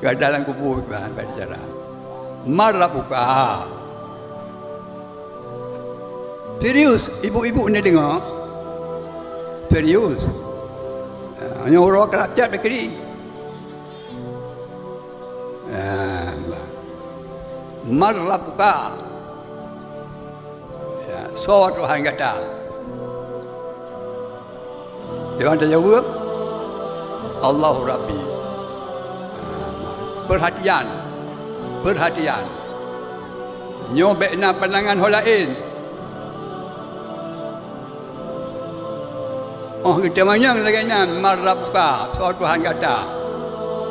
Kat dalam kubur bahan berjalan. Marabuka. Serius, ibu-ibu ni dengar. Serius. Hanya orang keracat berkiri. Marabuka. So Tuhan kata. Dia orang jawab, Allahu Rabbi. Perhatian. Perhatian. Nyobek na pandangan hol lain. Oh kita manyang lagi nan marabka. So Tuhan kata.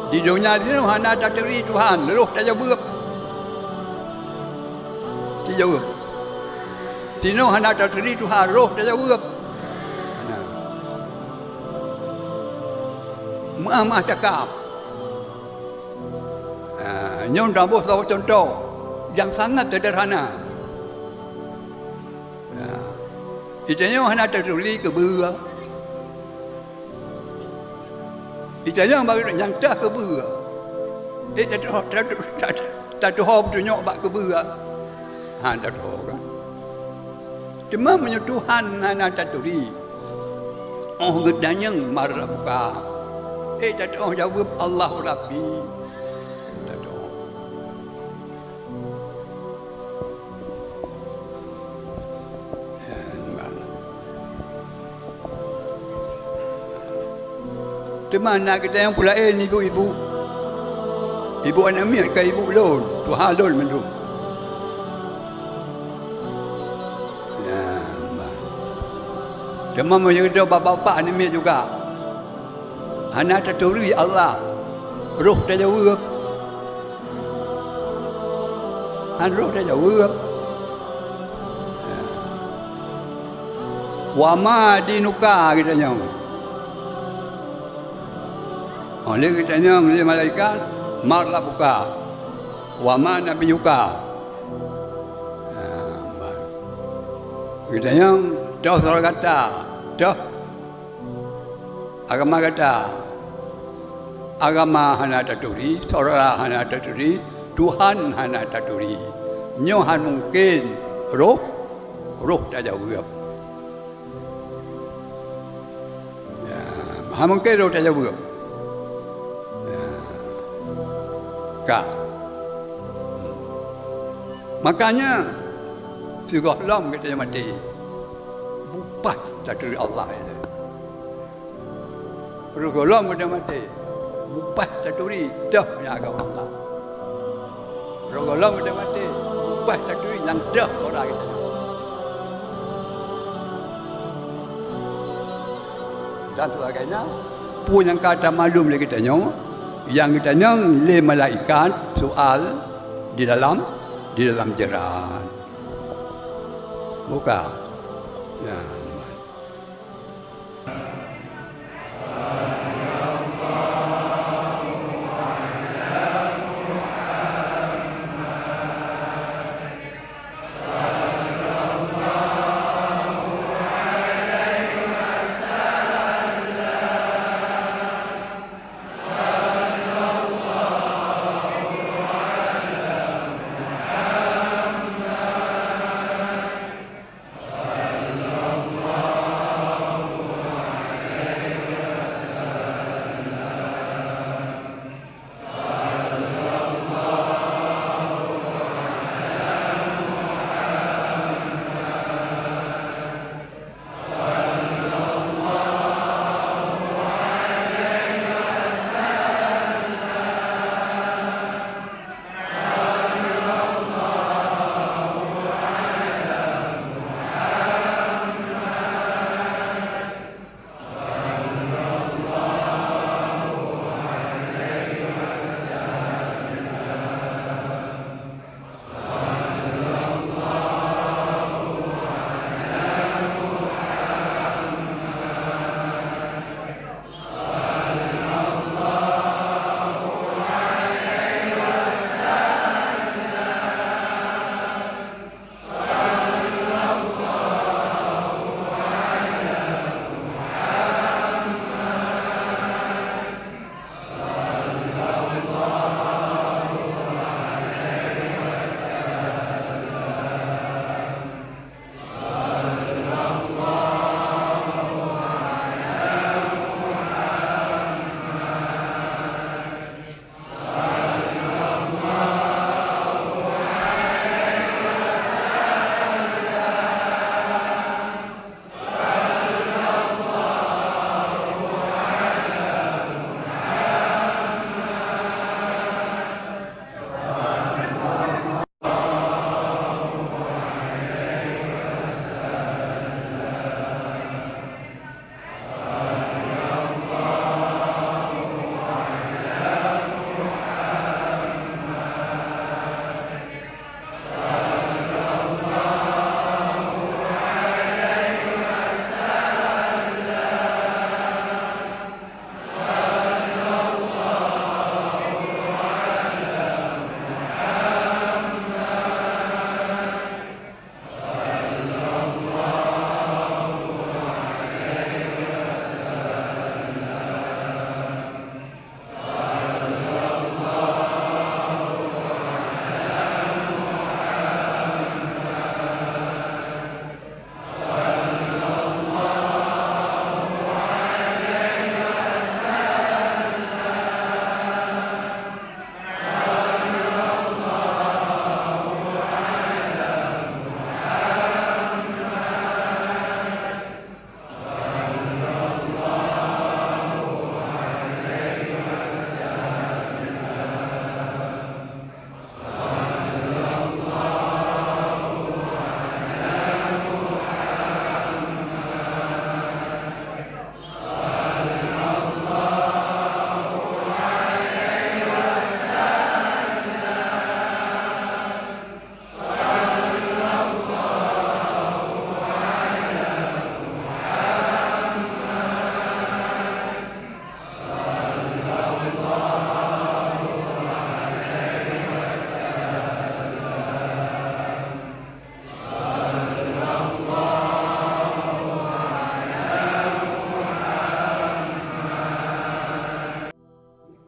Di dunia ni Tuhan ada teri Tuhan. Roh tak jawab. Tidak jawab. Tino hana tak teri Tuhan. Roh tak jawab. Mama cakap. Nyon dah bos tahu contoh yang sangat sederhana. Itanya hana tertulis ke bera. Itanya baru yang dah ke bera. Tak tahu tunjuk bak ke bera. Tak tahu kan. Cuma punya Tuhan hana tertulis. Oh gedanya marah buka. Tak tahu jawab Allahu Rabbi. Di mana kita yang pula ibu-ibu. Ibu anak miat ke ibu lon. Tuhan lon mendu. Ya, cuma menyedo bapa-bapa anak miat juga. Anak terturi Allah. Roh tak jawab. Roh tak jawab. Wa ma dinuka kita nyong. Oleh katanya oleh malaikat marlah buka wa ma nabiyuka. Katanya dah surah kata dah agama kata agama hana taturi surah hana taturi Tuhan hana taturi nyohan mungkin roh tak jawab. Mungkin roh tak jawab. Makanya Surah Lam kita mati bupat dari Allah ini. Surah Lam kita mati bupat dari dah yang agama Allah. Surah Lam kita mati bupat dari yang dah saudara kita. Dan sebagainya pun yang kata malum lagi kita nyawa. Yang kita nyang le malaikat soal di dalam jeran. Buka. Ya.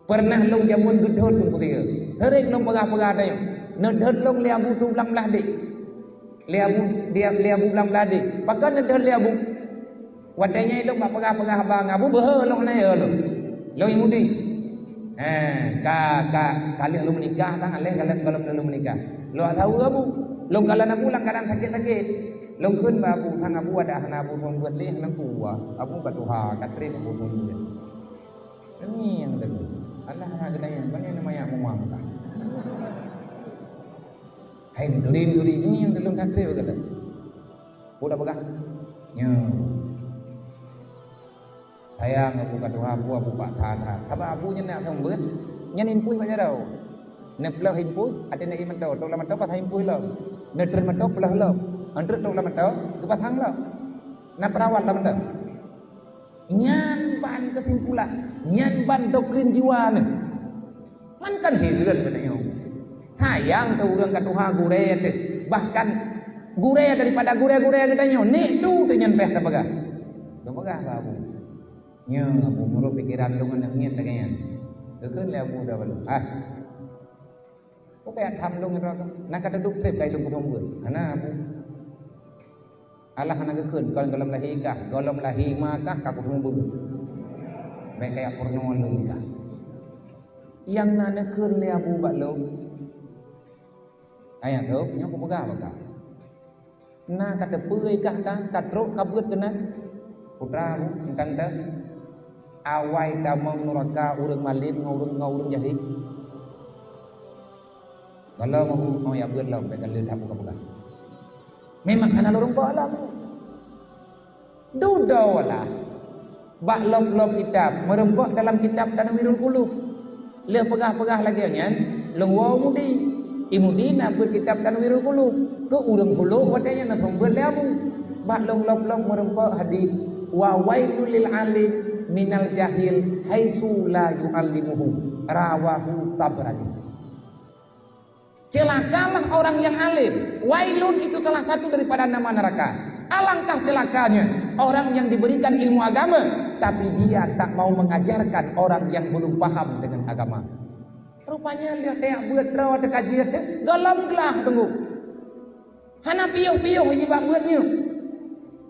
Pernah long jamun gedhot pun ketiga. Terik long pegah-pegah dah yo. Nedhot long liabu tu belang belah dik. Liabu belang belah dik. Pakai nedhot liabu. Wadanya long bak pegah-pegah abang abu behe long naya long. Long imudi. Kali long menikah tang aleh kalau long menikah. Lo tahu abu. Long kalau nak pulang kadang sakit-sakit. Long kun ba abu thang abu ada hana abu thong buat leh nang kuwa. Abu batuha katrin abu thong buat. Ini yang dulu. Allah nak gedaya banyak namanya muam ka. Hai duri ini yang dalam katrin berkata. Udah pegang. Nya. Sayang abu katuha abu pak tha. Apa abu nya nak thong buat. Nya impui banyak dah. Nak belah impui ada nak iman tahu. Tok la tahu pas impui lah. Nak tren tahu belah lah. Antret tok la tahu ke pasang lah. Nak perawat lah benda. Nyan ban kesimpulan, nyan ban doktrin jiwa ni. Man kan hidup benarnya. Sayang tu orang katuha gure tu. Bahkan gure daripada gure katanya. Ni tu tu nyan peh tabaga. Tabaga abu. Nya abu muru pikiran lu ngan ngiat taganya. Keun le abu dah balu. Kok kayak tham lu ngan nak kata duk trip kai lu puthong bun. Ana abu. Allah nak keun kalau lahi kah, kalau lahi maka kaku sembuh. Baik kayak porno lu kah. Yang nak keun le abu bak lu. Ayat tu nya aku pegang bakal. Na kata peuy kah katruk kabut kena. Putra engkang teh awai damang neraka urang malim ngaurang jahil. Kalau mau ya beut lah baik kalau tak pegang. Memang karena lorong alam. Dudawalah. Bak lop kitab. Merempok dalam kitab Tanwirul Qulub. Le pegah-pegah lagi nyan. Lengwau mudi. Imudi nak berkitab Tanwirul Qulub. Ke urang qulub wadanya nak pembuat leabu. Bak lop merempok hadis. Wa wailul lil alim minal jahil haitsu la yu'allimuhu. Rawahu Tabrani. Celakalah orang yang alim. Wailun itu salah satu daripada nama neraka. Alangkah celakanya orang yang diberikan ilmu agama tapi dia tak mau mengajarkan orang yang belum paham dengan agama. Rupanya dia kayak buat rawa kajian tu dalam gelah tunggu. Hana piuh hiji bak buatnya.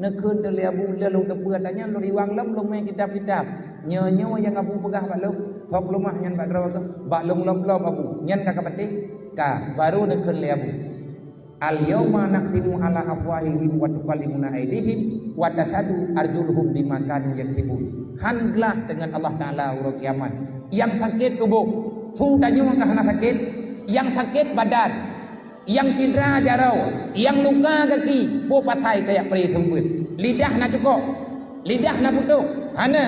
Nekeun teu liabu lalu tebuat tanya lu riwang lam lu main kitab-kitab. Nyo yang abu pegah bak lu. Thok lumah nyan bak rawa tu. Bak lom abu. Nyan ka petik. Ka baru nekeun liabu. Al yauma naqtimu ala afwahihim wa tukallimuna aydihim wa tashhadu arjuluhum bima kanu yaksibun. Handlah dengan Allah Taala urang kiamat. Yang sakit tubuh, tu tanyo ka hana sakit, yang sakit badan, yang cedera jarau, yang luka kaki, po patai kayak peri temput. Lidah na cukup, lidah na putus. Hana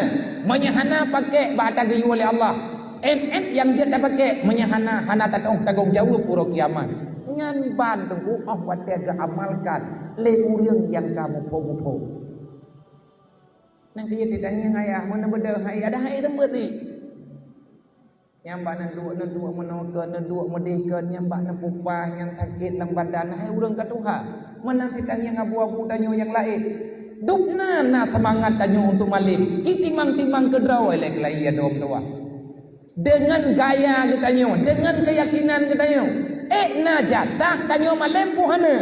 menyahana pakai ba'da gayu oleh Allah. Yang dia dah pakai menyahana hana tanggung jawab urang kiamat. Ngan ban tengku buat dia amalkan le urang yang kamu pogo. Nanti dia ditanya ayah mana benda hai ada hai tempat ni. Yang bak nan dua menokeun nan dua medihkeun yang bak nan pupah yang sakit dalam badan hai urang ka Tuhan. Mana ditanya abu-abu tanyo yang lain. Dukna na semangat tanyo untuk malik. Kitimang-timang kedraw elek lai ya dom tua. Dengan gaya katanya, dengan keyakinan katanya. Na jatah tanyo malempu hana.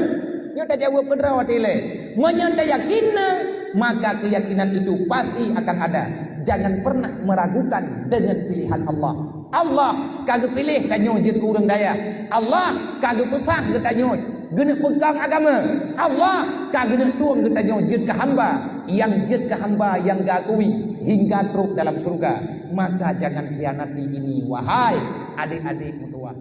Nyo tak jawab pedraw tile. Menyanda yakinna, maka keyakinan itu pasti akan ada. Jangan pernah meragukan dengan pilihan Allah. Allah kagak pilih tanyo jeut ku urang daya. Allah kagak pesah ke tanyo geuneuh pegang agama. Allah kagak tuang ke tanyo jeut ka hamba yang gakui hingga truk dalam surga. Maka jangan khianati ini wahai adik-adik mutua.